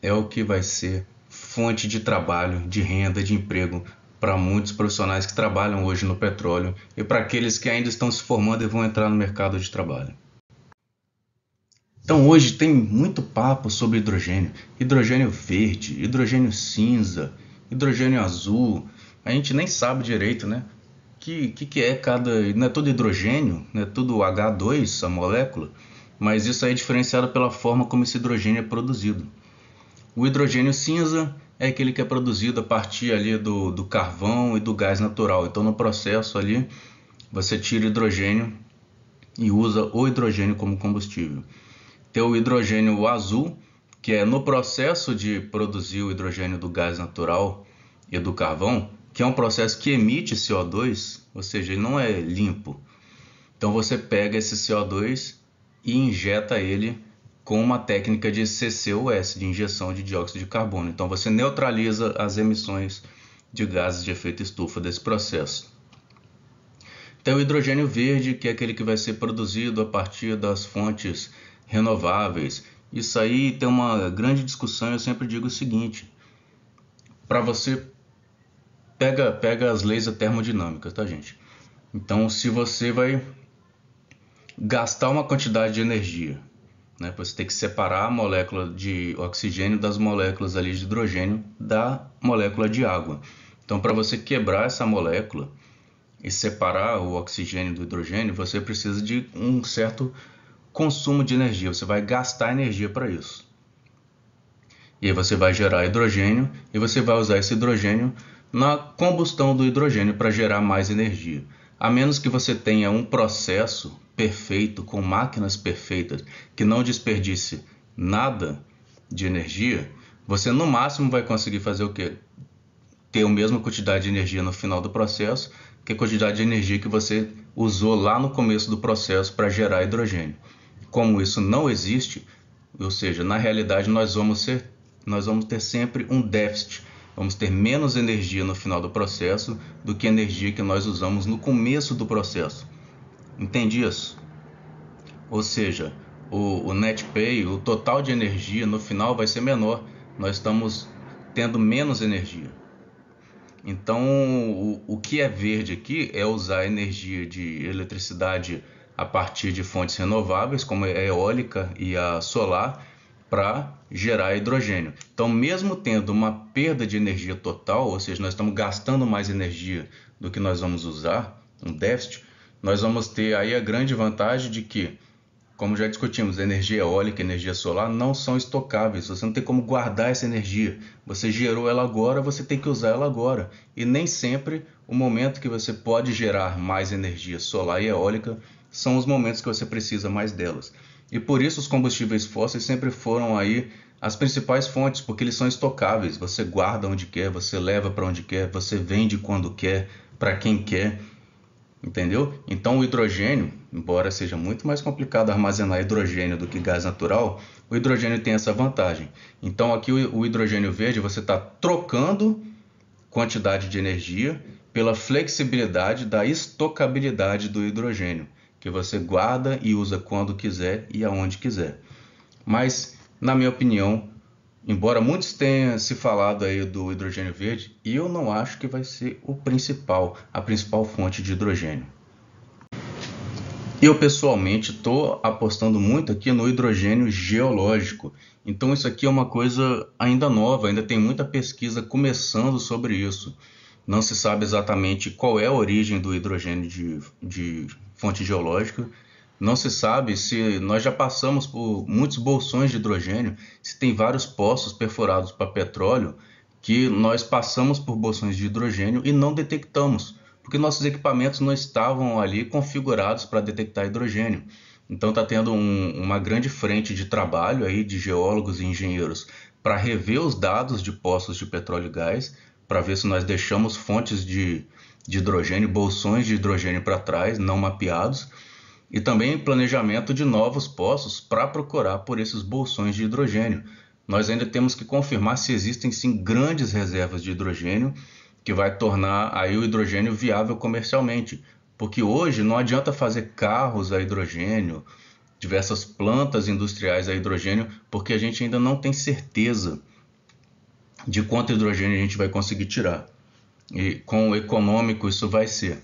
é o que vai ser fonte de trabalho, de renda, de emprego para muitos profissionais que trabalham hoje no petróleo e para aqueles que ainda estão se formando e vão entrar no mercado de trabalho. Então hoje tem muito papo sobre hidrogênio. Hidrogênio verde, hidrogênio cinza, hidrogênio azul. A gente nem sabe direito, né? Que é cada. Não é tudo hidrogênio, não é tudo H2, a molécula, mas isso aí é diferenciado pela forma como esse hidrogênio é produzido. O hidrogênio cinza é aquele que é produzido a partir ali do carvão e do gás natural. Então no processo ali você tira o hidrogênio e usa o hidrogênio como combustível. Tem o hidrogênio azul, que é no processo de produzir o hidrogênio do gás natural e do carvão, que é um processo que emite CO2, ou seja, ele não é limpo. Então você pega esse CO2 e injeta ele com uma técnica de CCUS, de injeção de dióxido de carbono. Então você neutraliza as emissões de gases de efeito estufa desse processo. Tem o hidrogênio verde, que é aquele que vai ser produzido a partir das fontes renováveis. Isso aí tem uma grande discussão. Eu sempre digo o seguinte: para você pega as leis da termodinâmica, tá, gente? Então, se você vai gastar uma quantidade de energia, né, você tem que separar a molécula de oxigênio das moléculas ali de hidrogênio da molécula de água. Então, para você quebrar essa molécula e separar o oxigênio do hidrogênio, você precisa de um certo consumo de energia. Você vai gastar energia para isso. E aí você vai gerar hidrogênio e você vai usar esse hidrogênio na combustão do hidrogênio para gerar mais energia. A menos que você tenha um processo perfeito, com máquinas perfeitas, que não desperdice nada de energia, você no máximo vai conseguir fazer o quê? Ter a mesma quantidade de energia no final do processo que a quantidade de energia que você usou lá no começo do processo para gerar hidrogênio. Como isso não existe, ou seja, na realidade nós vamos ter sempre um déficit. Vamos ter menos energia no final do processo do que a energia que nós usamos no começo do processo. Entende isso? Ou seja, o net pay, o total de energia no final vai ser menor. Nós estamos tendo menos energia. Então, o que é verde aqui é usar energia de eletricidade a partir de fontes renováveis, como a eólica e a solar, para gerar hidrogênio. Então, mesmo tendo uma perda de energia total, ou seja, nós estamos gastando mais energia do que nós vamos usar, um déficit, nós vamos ter aí a grande vantagem de que, como já discutimos, energia eólica e energia solar não são estocáveis. Você não tem como guardar essa energia. Você gerou ela agora, você tem que usar ela agora. E nem sempre o momento que você pode gerar mais energia solar e eólica são os momentos que você precisa mais delas. E por isso os combustíveis fósseis sempre foram aí as principais fontes, porque eles são estocáveis. Você guarda onde quer, você leva para onde quer, você vende quando quer, para quem quer. Entendeu? Então o hidrogênio, embora seja muito mais complicado armazenar hidrogênio do que gás natural, o hidrogênio tem essa vantagem. Então aqui o hidrogênio verde, você está trocando quantidade de energia pela flexibilidade da estocabilidade do hidrogênio, que você guarda e usa quando quiser e aonde quiser. Mas, na minha opinião, embora muitos tenham se falado aí do hidrogênio verde, eu não acho que vai ser a principal fonte de hidrogênio. Eu pessoalmente estou apostando muito aqui no hidrogênio geológico. Então isso aqui é uma coisa ainda nova, ainda tem muita pesquisa começando sobre isso. Não se sabe exatamente qual é a origem do hidrogênio de fonte geológica. Não se sabe se nós já passamos por muitos bolsões de hidrogênio, se tem vários poços perfurados para petróleo que nós passamos por bolsões de hidrogênio e não detectamos, porque nossos equipamentos não estavam ali configurados para detectar hidrogênio. Então está tendo uma grande frente de trabalho aí de geólogos e engenheiros para rever os dados de poços de petróleo e gás, para ver se nós deixamos fontes de hidrogênio, bolsões de hidrogênio para trás, não mapeados, e também planejamento de novos poços para procurar por esses bolsões de hidrogênio. Nós ainda temos que confirmar se existem sim grandes reservas de hidrogênio, que vai tornar aí o hidrogênio viável comercialmente. Porque hoje não adianta fazer carros a hidrogênio, diversas plantas industriais a hidrogênio, porque a gente ainda não tem certeza de quanto hidrogênio a gente vai conseguir tirar. E quão econômico isso vai ser.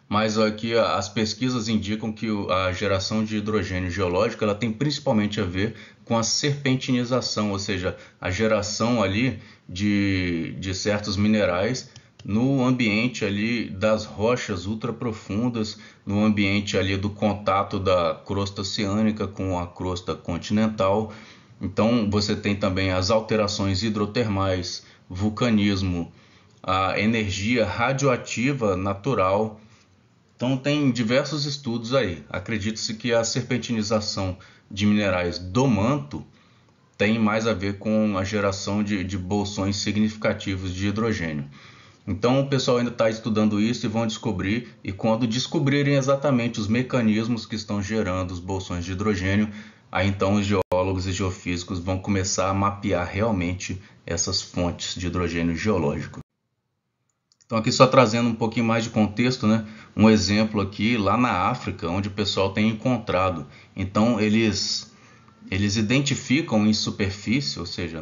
Mas aqui as pesquisas indicam que a geração de hidrogênio geológico ela tem principalmente a ver com a serpentinização, ou seja, a geração ali de certos minerais no ambiente ali das rochas ultraprofundas, no ambiente ali do contato da crosta oceânica com a crosta continental. Então você tem também as alterações hidrotermais, vulcanismo, a energia radioativa natural. Então tem diversos estudos aí. Acredita-se que a serpentinização de minerais do manto tem mais a ver com a geração de bolsões significativos de hidrogênio. Então o pessoal ainda está estudando isso e vão descobrir, e quando descobrirem exatamente os mecanismos que estão gerando os bolsões de hidrogênio, aí então os geólogos e geofísicos vão começar a mapear realmente essas fontes de hidrogênio geológico. Então aqui só trazendo um pouquinho mais de contexto, né? um exemplo aqui lá na África, onde o pessoal tem encontrado. Então eles identificam em superfície, ou seja,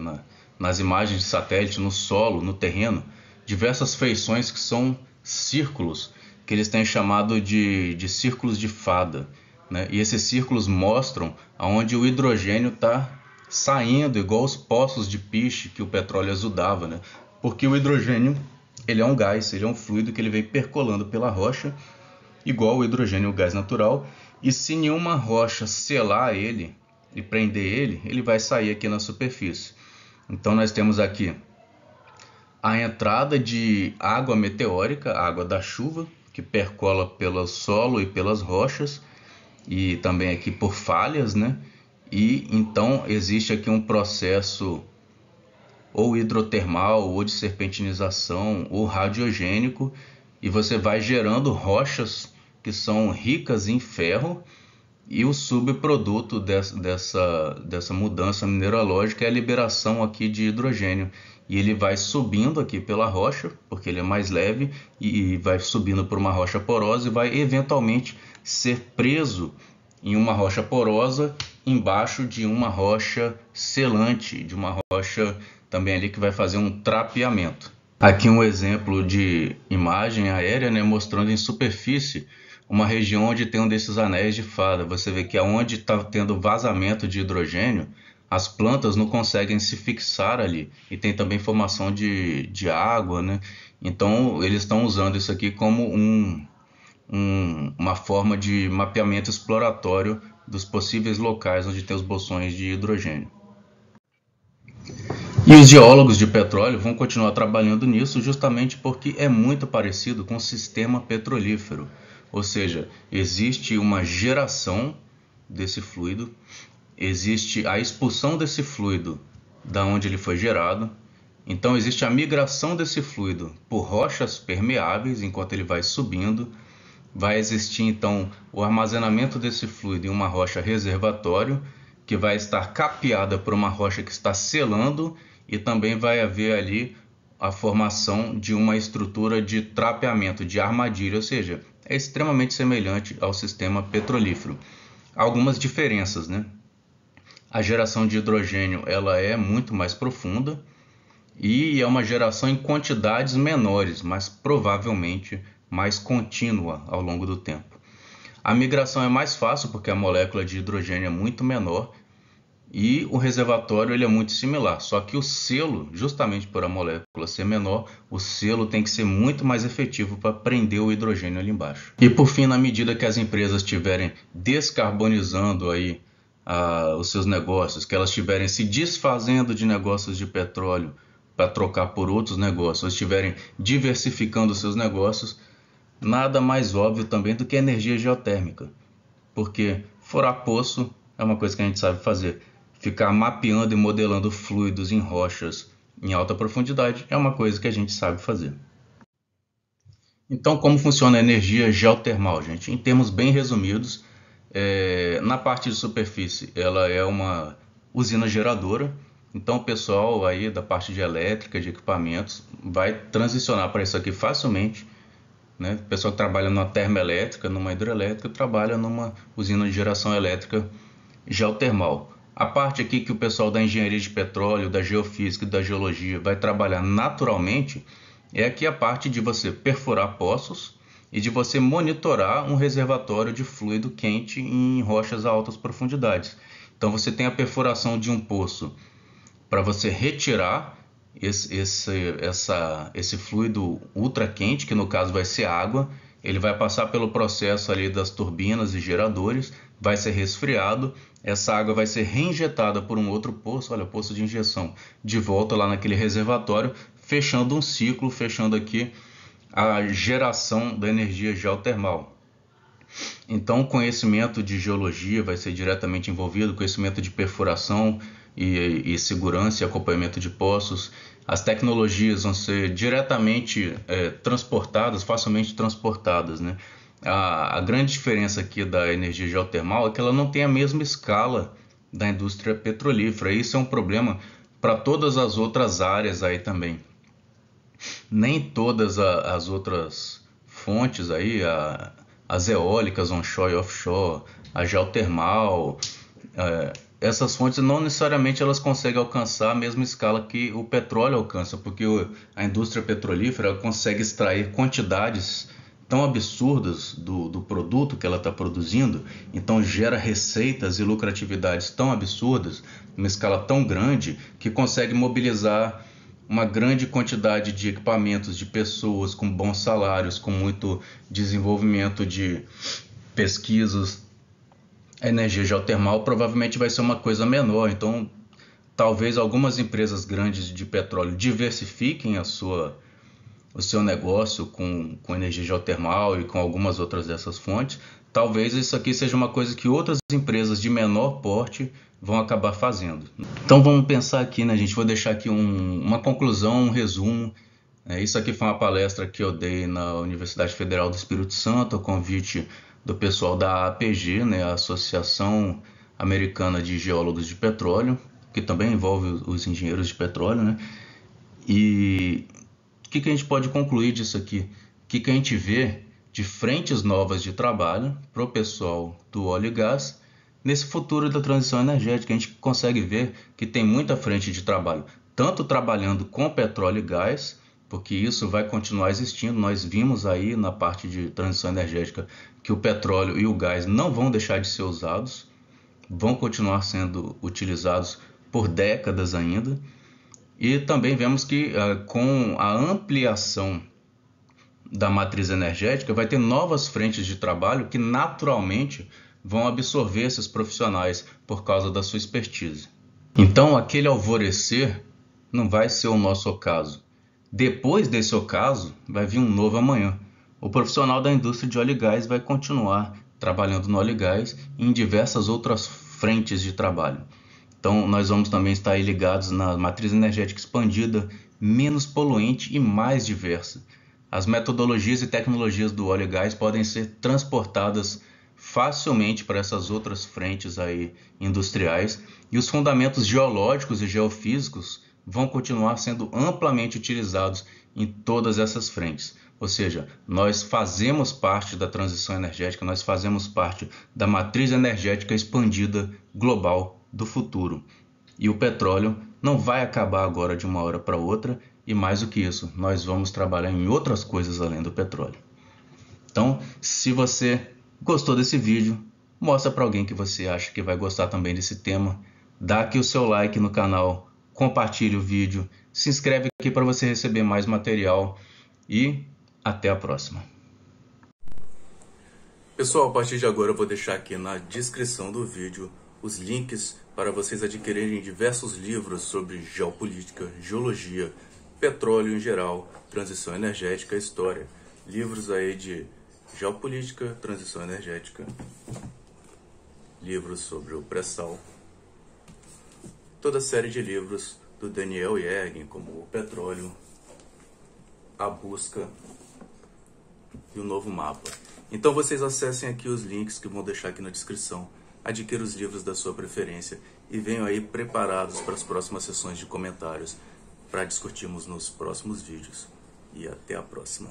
nas imagens de satélite, no solo, no terreno, diversas feições que são círculos, que eles têm chamado de círculos de fada, né? E esses círculos mostram aonde o hidrogênio está saindo, igual os poços de piche que o petróleo exudava, né? Porque o hidrogênio, ele é um gás, ele é um fluido que ele vem percolando pela rocha, igual o hidrogênio, o gás natural, e se nenhuma rocha selar ele e prender ele, ele vai sair aqui na superfície. Então nós temos aqui a entrada de água meteórica, água da chuva, que percola pelo solo e pelas rochas, e também aqui por falhas, né? E então existe aqui um processo ou hidrotermal, ou de serpentinização, ou radiogênico, e você vai gerando rochas que são ricas em ferro, e o subproduto dessa mudança mineralógica é a liberação aqui de hidrogênio. E ele vai subindo aqui pela rocha, porque ele é mais leve, e vai subindo por uma rocha porosa e vai eventualmente ser preso em uma rocha porosa embaixo de uma rocha selante, de uma rocha também ali que vai fazer um trapeamento. Aqui um exemplo de imagem aérea, né, mostrando em superfície uma região onde tem um desses anéis de fada. Você vê que aonde está tendo vazamento de hidrogênio, as plantas não conseguem se fixar ali. E tem também formação de água, né? Então eles estão usando isso aqui como uma forma de mapeamento exploratório dos possíveis locais onde tem os bolsões de hidrogênio. E os geólogos de petróleo vão continuar trabalhando nisso justamente porque é muito parecido com o sistema petrolífero. Ou seja, existe uma geração desse fluido, existe a expulsão desse fluido da onde ele foi gerado, então existe a migração desse fluido por rochas permeáveis enquanto ele vai subindo, vai existir então o armazenamento desse fluido em uma rocha reservatório, que vai estar capeada por uma rocha que está selando, e também vai haver ali a formação de uma estrutura de trapeamento, de armadilha, ou seja, é extremamente semelhante ao sistema petrolífero. Há algumas diferenças, né? A geração de hidrogênio ela é muito mais profunda e é uma geração em quantidades menores, mas provavelmente mais contínua ao longo do tempo. A migração é mais fácil porque a molécula de hidrogênio é muito menor e o reservatório ele é muito similar, só que o selo, justamente por a molécula ser menor, o selo tem que ser muito mais efetivo para prender o hidrogênio ali embaixo. E por fim, na medida que as empresas estiverem descarbonizando aí os seus negócios, que elas estiverem se desfazendo de negócios de petróleo para trocar por outros negócios, ou estiverem diversificando os seus negócios, nada mais óbvio também do que a energia geotérmica, porque furar poço é uma coisa que a gente sabe fazer. Ficar mapeando e modelando fluidos em rochas em alta profundidade é uma coisa que a gente sabe fazer. Então, como funciona a energia geotermal, gente? Em termos bem resumidos, na parte de superfície, ela é uma usina geradora. Então, o pessoal aí da parte de elétrica, de equipamentos, vai transicionar para isso aqui facilmente, né? O pessoal que trabalha numa termoelétrica, numa hidrelétrica, trabalha numa usina de geração elétrica geotermal. A parte aqui que o pessoal da engenharia de petróleo, da geofísica e da geologia vai trabalhar naturalmente é aqui a parte de você perfurar poços e de você monitorar um reservatório de fluido quente em rochas a altas profundidades. Então você tem a perfuração de um poço para você retirar esse fluido ultra quente, que no caso vai ser água. Ele vai passar pelo processo ali das turbinas e geradores, vai ser resfriado, essa água vai ser reinjetada por um outro poço, olha, poço de injeção, de volta lá naquele reservatório, fechando um ciclo, fechando aqui a geração da energia geotermal. Então, o conhecimento de geologia vai ser diretamente envolvido, conhecimento de perfuração e segurança e acompanhamento de poços. As tecnologias vão ser diretamente transportadas, facilmente transportadas, né? A grande diferença aqui da energia geotermal é que ela não tem a mesma escala da indústria petrolífera. Isso é um problema para todas as outras áreas aí também. Nem todas as outras fontes aí, as eólicas onshore e offshore, a geotermal, essas fontes não necessariamente elas conseguem alcançar a mesma escala que o petróleo alcança, porque a indústria petrolífera ela consegue extrair quantidades tão absurdas do produto que ela está produzindo, então gera receitas e lucratividades tão absurdas, numa escala tão grande, que consegue mobilizar uma grande quantidade de equipamentos, de pessoas com bons salários, com muito desenvolvimento de pesquisas. A energia geotermal provavelmente vai ser uma coisa menor, então talvez algumas empresas grandes de petróleo diversifiquem o seu negócio com energia geotermal e com algumas outras dessas fontes. Talvez isso aqui seja uma coisa que outras empresas de menor porte vão acabar fazendo. Então vamos pensar aqui, né, gente? Vou deixar aqui uma conclusão, um resumo. Isso aqui foi uma palestra que eu dei na Universidade Federal do Espírito Santo, a convite do pessoal da APG, né, a Associação Americana de Geólogos de Petróleo, que também envolve os engenheiros de petróleo, né? E o que a gente pode concluir disso aqui? O que a gente vê de frentes novas de trabalho para o pessoal do óleo e gás nesse futuro da transição energética? A gente consegue ver que tem muita frente de trabalho, tanto trabalhando com petróleo e gás, porque isso vai continuar existindo. Nós vimos aí na parte de transição energética que o petróleo e o gás não vão deixar de ser usados, vão continuar sendo utilizados por décadas ainda. E também vemos que com a ampliação da matriz energética vai ter novas frentes de trabalho que naturalmente vão absorver esses profissionais por causa da sua expertise. Então aquele alvorecer não vai ser o nosso ocaso. Depois desse ocaso vai vir um novo amanhã. O profissional da indústria de óleo e gás vai continuar trabalhando no óleo e gás e em diversas outras frentes de trabalho. Então nós vamos também estar aí ligados na matriz energética expandida, menos poluente e mais diversa. As metodologias e tecnologias do óleo e gás podem ser transportadas facilmente para essas outras frentes aí industriais, e os fundamentos geológicos e geofísicos vão continuar sendo amplamente utilizados em todas essas frentes. Ou seja, nós fazemos parte da transição energética, nós fazemos parte da matriz energética expandida global do futuro. E o petróleo não vai acabar agora de uma hora para outra, e mais do que isso, nós vamos trabalhar em outras coisas além do petróleo. Então, se você gostou desse vídeo, mostra para alguém que você acha que vai gostar também desse tema, dá aqui o seu like no canal, compartilhe o vídeo, se inscreve aqui para você receber mais material e até a próxima. Pessoal, a partir de agora eu vou deixar aqui na descrição do vídeo os links para vocês adquirirem diversos livros sobre geopolítica, geologia, petróleo em geral, transição energética e história. Livros aí de geopolítica, transição energética, livros sobre o pré-sal, toda a série de livros do Daniel Yergin, como o petróleo, a busca e o novo mapa. Então vocês acessem aqui os links que eu vou deixar aqui na descrição, adquiram os livros da sua preferência e venham aí preparados para as próximas sessões de comentários para discutirmos nos próximos vídeos. E até a próxima.